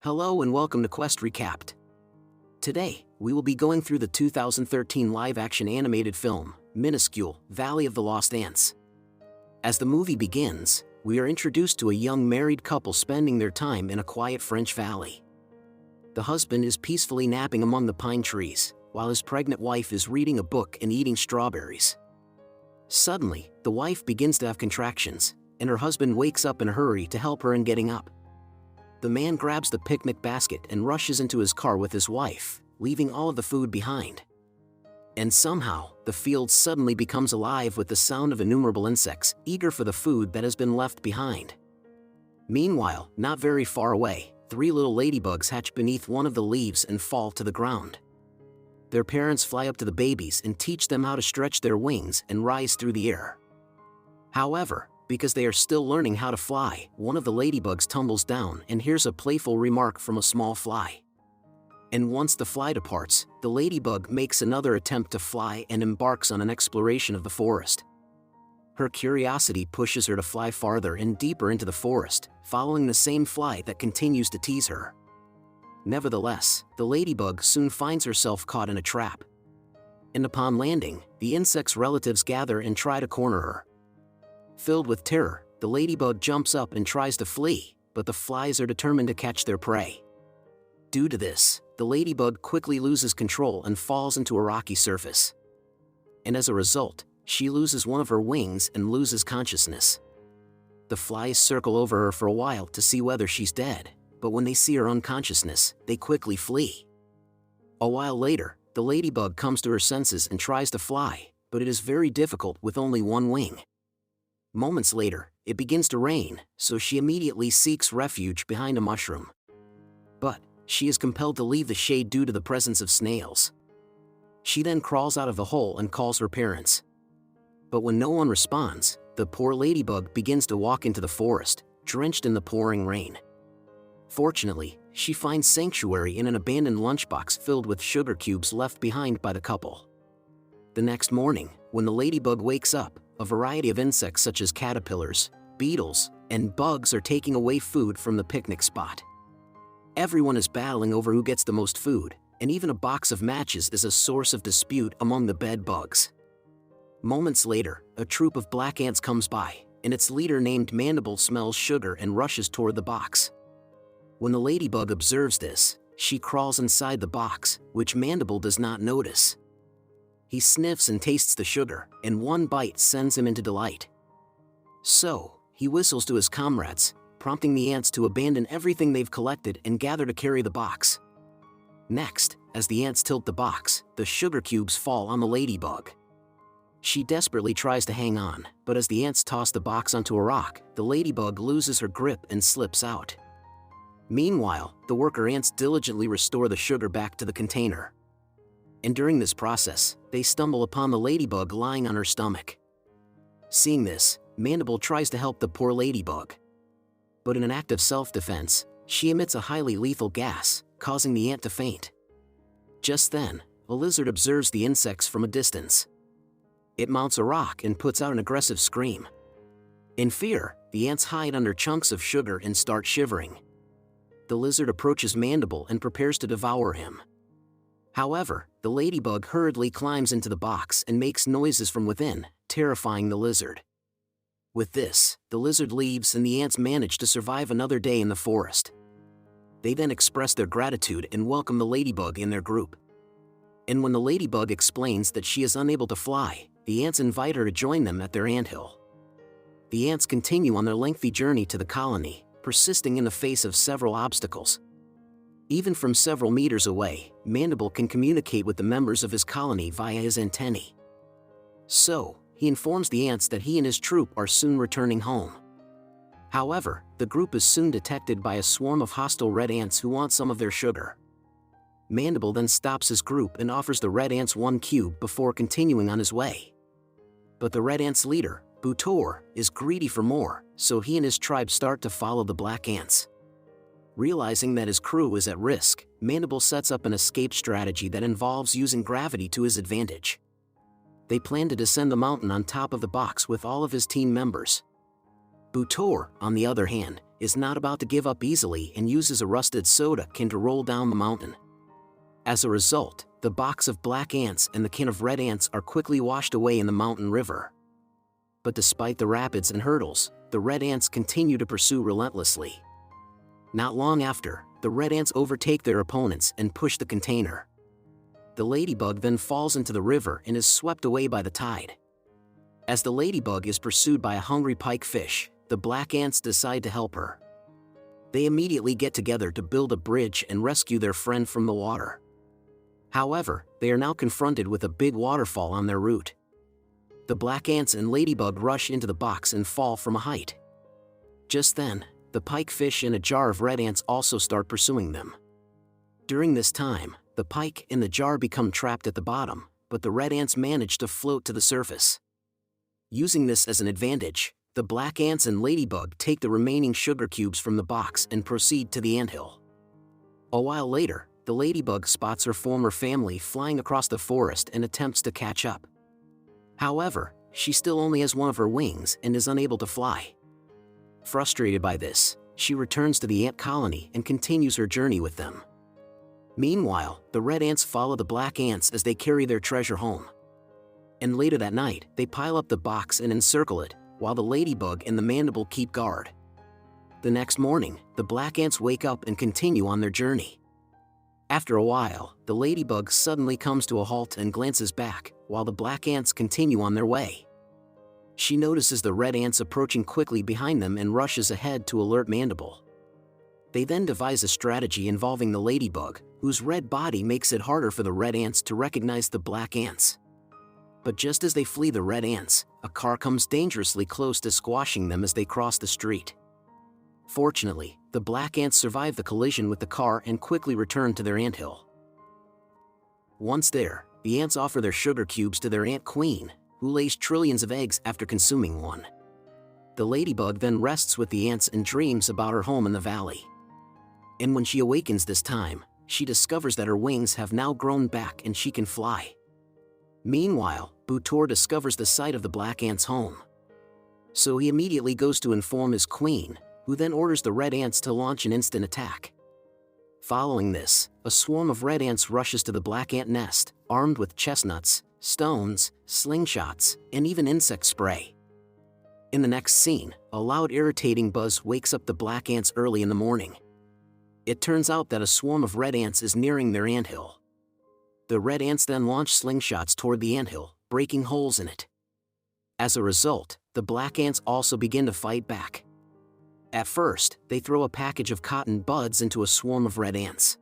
Hello and welcome to Quest Recapped. Today, we will be going through the 2013 live-action animated film, Minuscule, Valley of the Lost Ants. As the movie begins, we are introduced to a young married couple spending their time in a quiet French valley. The husband is peacefully napping among the pine trees, while his pregnant wife is reading a book and eating strawberries. Suddenly, the wife begins to have contractions, and her husband wakes up in a hurry to help her in getting up. The man grabs the picnic basket and rushes into his car with his wife, leaving all of the food behind. And somehow, the field suddenly becomes alive with the sound of innumerable insects, eager for the food that has been left behind. Meanwhile, not very far away, 3 little ladybugs hatch beneath one of the leaves and fall to the ground. Their parents fly up to the babies and teach them how to stretch their wings and rise through the air. However, because they are still learning how to fly, one of the ladybugs tumbles down and hears a playful remark from a small fly. And once the fly departs, the ladybug makes another attempt to fly and embarks on an exploration of the forest. Her curiosity pushes her to fly farther and deeper into the forest, following the same fly that continues to tease her. Nevertheless, the ladybug soon finds herself caught in a trap. And upon landing, the insect's relatives gather and try to corner her. Filled with terror, the ladybug jumps up and tries to flee, but the flies are determined to catch their prey. Due to this, the ladybug quickly loses control and falls into a rocky surface. And as a result, she loses one of her wings and loses consciousness. The flies circle over her for a while to see whether she's dead, but when they see her unconsciousness, they quickly flee. A while later, the ladybug comes to her senses and tries to fly, but it is very difficult with only one wing. Moments later, it begins to rain, so she immediately seeks refuge behind a mushroom. But she is compelled to leave the shade due to the presence of snails. She then crawls out of the hole and calls her parents. But when no one responds, the poor ladybug begins to walk into the forest, drenched in the pouring rain. Fortunately, she finds sanctuary in an abandoned lunchbox filled with sugar cubes left behind by the couple. The next morning, when the ladybug wakes up, a variety of insects such as caterpillars, beetles, and bugs are taking away food from the picnic spot. Everyone is battling over who gets the most food, and even a box of matches is a source of dispute among the bed bugs. Moments later, a troop of black ants comes by, and its leader named Mandible smells sugar and rushes toward the box. When the ladybug observes this, she crawls inside the box, which Mandible does not notice. He sniffs and tastes the sugar, and one bite sends him into delight. So, he whistles to his comrades, prompting the ants to abandon everything they've collected and gather to carry the box. Next, as the ants tilt the box, the sugar cubes fall on the ladybug. She desperately tries to hang on, but as the ants toss the box onto a rock, the ladybug loses her grip and slips out. Meanwhile, the worker ants diligently restore the sugar back to the container. And during this process, they stumble upon the ladybug lying on her stomach. Seeing this, Mandible tries to help the poor ladybug. But in an act of self-defense, she emits a highly lethal gas, causing the ant to faint. Just then, a lizard observes the insects from a distance. It mounts a rock and puts out an aggressive scream. In fear, the ants hide under chunks of sugar and start shivering. The lizard approaches Mandible and prepares to devour him. However, the ladybug hurriedly climbs into the box and makes noises from within, terrifying the lizard. With this, the lizard leaves and the ants manage to survive another day in the forest. They then express their gratitude and welcome the ladybug in their group. And when the ladybug explains that she is unable to fly, the ants invite her to join them at their anthill. The ants continue on their lengthy journey to the colony, persisting in the face of several obstacles. Even from several meters away, Mandible can communicate with the members of his colony via his antennae. So, he informs the ants that he and his troop are soon returning home. However, the group is soon detected by a swarm of hostile red ants who want some of their sugar. Mandible then stops his group and offers the red ants 1 cube before continuing on his way. But the red ants' leader, Butor, is greedy for more, so he and his tribe start to follow the black ants. Realizing that his crew is at risk, Mandible sets up an escape strategy that involves using gravity to his advantage. They plan to descend the mountain on top of the box with all of his team members. Butor, on the other hand, is not about to give up easily and uses a rusted soda can to roll down the mountain. As a result, the box of black ants and the can of red ants are quickly washed away in the mountain river. But despite the rapids and hurdles, the red ants continue to pursue relentlessly. Not long after, the red ants overtake their opponents and push the container. The ladybug then falls into the river and is swept away by the tide. As the ladybug is pursued by a hungry pikefish, the black ants decide to help her. They immediately get together to build a bridge and rescue their friend from the water. However, they are now confronted with a big waterfall on their route. The black ants and ladybug rush into the box and fall from a height. Just then, the pikefish and a jar of red ants also start pursuing them. During this time, the pike and the jar become trapped at the bottom, but the red ants manage to float to the surface. Using this as an advantage, the black ants and ladybug take the remaining sugar cubes from the box and proceed to the anthill. A while later, the ladybug spots her former family flying across the forest and attempts to catch up. However, she still only has one of her wings and is unable to fly. Frustrated by this, she returns to the ant colony and continues her journey with them. Meanwhile, the red ants follow the black ants as they carry their treasure home. And later that night, they pile up the box and encircle it, while the ladybug and the mandible keep guard. The next morning, the black ants wake up and continue on their journey. After a while, the ladybug suddenly comes to a halt and glances back, while the black ants continue on their way. She notices the red ants approaching quickly behind them and rushes ahead to alert Mandible. They then devise a strategy involving the ladybug, whose red body makes it harder for the red ants to recognize the black ants. But just as they flee the red ants, a car comes dangerously close to squashing them as they cross the street. Fortunately, the black ants survive the collision with the car and quickly return to their anthill. Once there, the ants offer their sugar cubes to their ant queen, who lays trillions of eggs after consuming one. The ladybug then rests with the ants and dreams about her home in the valley. And when she awakens this time, she discovers that her wings have now grown back and she can fly. Meanwhile, Butor discovers the site of the black ant's home. So he immediately goes to inform his queen, who then orders the red ants to launch an instant attack. Following this, a swarm of red ants rushes to the black ant nest, armed with chestnuts, stones, slingshots, and even insect spray. In the next scene, a loud irritating buzz wakes up the black ants early in the morning. It turns out that a swarm of red ants is nearing their anthill. The red ants then launch slingshots toward the anthill, breaking holes in it. As a result, the black ants also begin to fight back. At first, they throw a package of cotton buds into a swarm of red ants.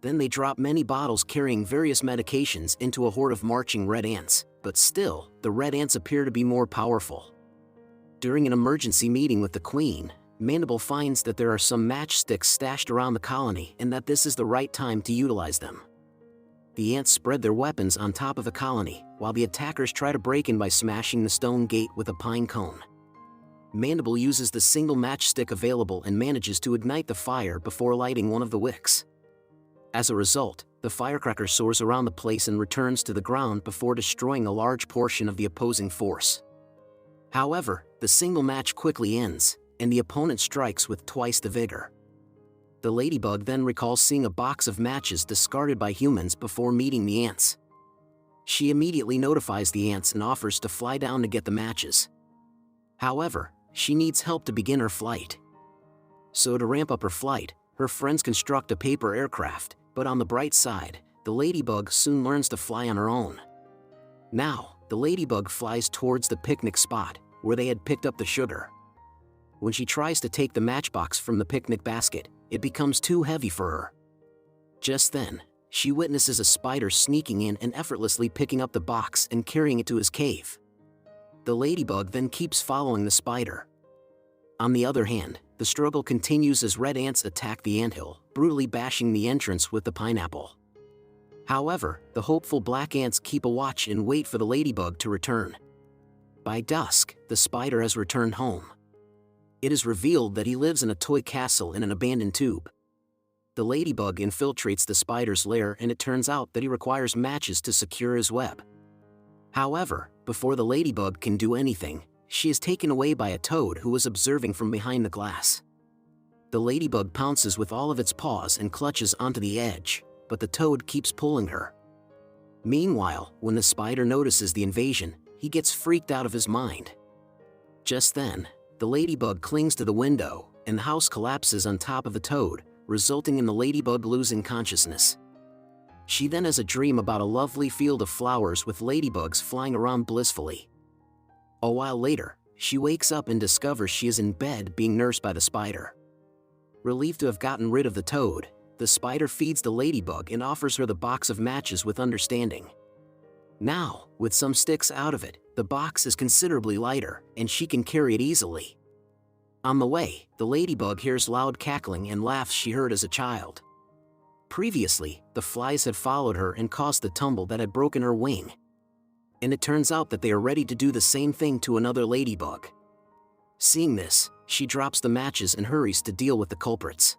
Then they drop many bottles carrying various medications into a horde of marching red ants, but still, the red ants appear to be more powerful. During an emergency meeting with the queen, Mandible finds that there are some matchsticks stashed around the colony and that this is the right time to utilize them. The ants spread their weapons on top of the colony, while the attackers try to break in by smashing the stone gate with a pine cone. Mandible uses the single matchstick available and manages to ignite the fire before lighting one of the wicks. As a result, the firecracker soars around the place and returns to the ground before destroying a large portion of the opposing force. However, the single match quickly ends, and the opponent strikes with twice the vigor. The ladybug then recalls seeing a box of matches discarded by humans before meeting the ants. She immediately notifies the ants and offers to fly down to get the matches. However, she needs help to begin her flight. So to ramp up her flight, her friends construct a paper aircraft, but on the bright side, the ladybug soon learns to fly on her own. Now, the ladybug flies towards the picnic spot, where they had picked up the sugar. When she tries to take the matchbox from the picnic basket, it becomes too heavy for her. Just then, she witnesses a spider sneaking in and effortlessly picking up the box and carrying it to his cave. The ladybug then keeps following the spider. On the other hand, the struggle continues as red ants attack the anthill, brutally bashing the entrance with the pineapple. However, the hopeful black ants keep a watch and wait for the ladybug to return. By dusk, the spider has returned home. It is revealed that he lives in a toy castle in an abandoned tube. The ladybug infiltrates the spider's lair and it turns out that he requires matches to secure his web. However, before the ladybug can do anything, she is taken away by a toad who was observing from behind the glass. The ladybug pounces with all of its paws and clutches onto the edge, but the toad keeps pulling her. Meanwhile, when the spider notices the invasion, he gets freaked out of his mind. Just then, the ladybug clings to the window, and the house collapses on top of the toad, resulting in the ladybug losing consciousness. She then has a dream about a lovely field of flowers with ladybugs flying around blissfully. A while later, she wakes up and discovers she is in bed being nursed by the spider. Relieved to have gotten rid of the toad, the spider feeds the ladybug and offers her the box of matches with understanding. Now, with some sticks out of it, the box is considerably lighter, and she can carry it easily. On the way, the ladybug hears loud cackling and laughs she heard as a child. Previously, the flies had followed her and caused the tumble that had broken her wing. And it turns out that they are ready to do the same thing to another ladybug. Seeing this, she drops the matches and hurries to deal with the culprits.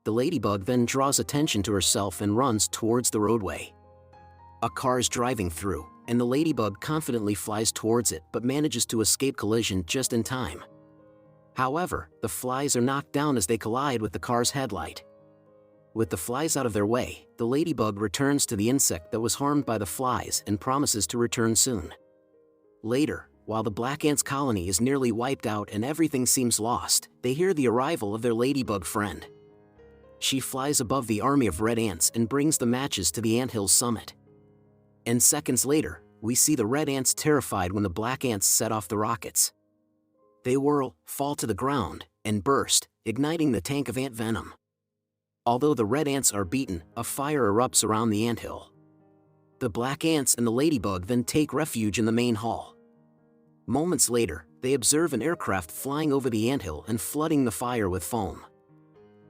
The ladybug then draws attention to herself and runs towards the roadway. A car is driving through, and the ladybug confidently flies towards it but manages to escape collision just in time. However, the flies are knocked down as they collide with the car's headlight. With the flies out of their way, the ladybug returns to the insect that was harmed by the flies and promises to return soon. Later, while the black ant's colony is nearly wiped out and everything seems lost, they hear the arrival of their ladybug friend. She flies above the army of red ants and brings the matches to the anthill's summit. And seconds later, we see the red ants terrified when the black ants set off the rockets. They whirl, fall to the ground, and burst, igniting the tank of ant venom. Although the red ants are beaten, a fire erupts around the anthill. The black ants and the ladybug then take refuge in the main hall. Moments later, they observe an aircraft flying over the anthill and flooding the fire with foam.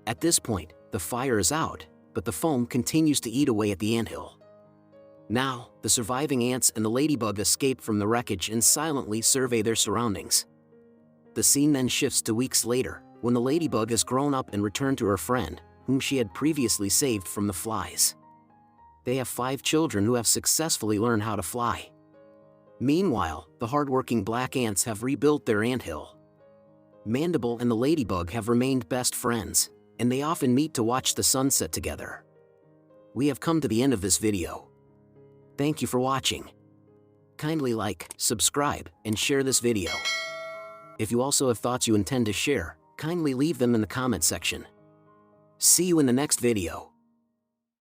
At this point, the fire is out, but the foam continues to eat away at the anthill. Now, the surviving ants and the ladybug escape from the wreckage and silently survey their surroundings. The scene then shifts to weeks later, when the ladybug has grown up and returned to her friend, whom she had previously saved from the flies. They have 5 children who have successfully learned how to fly. Meanwhile, the hardworking black ants have rebuilt their anthill. Mandible and the ladybug have remained best friends, and they often meet to watch the sunset together. We have come to the end of this video. Thank you for watching. Kindly like, subscribe, and share this video. If you also have thoughts you intend to share, kindly leave them in the comment section. See you in the next video.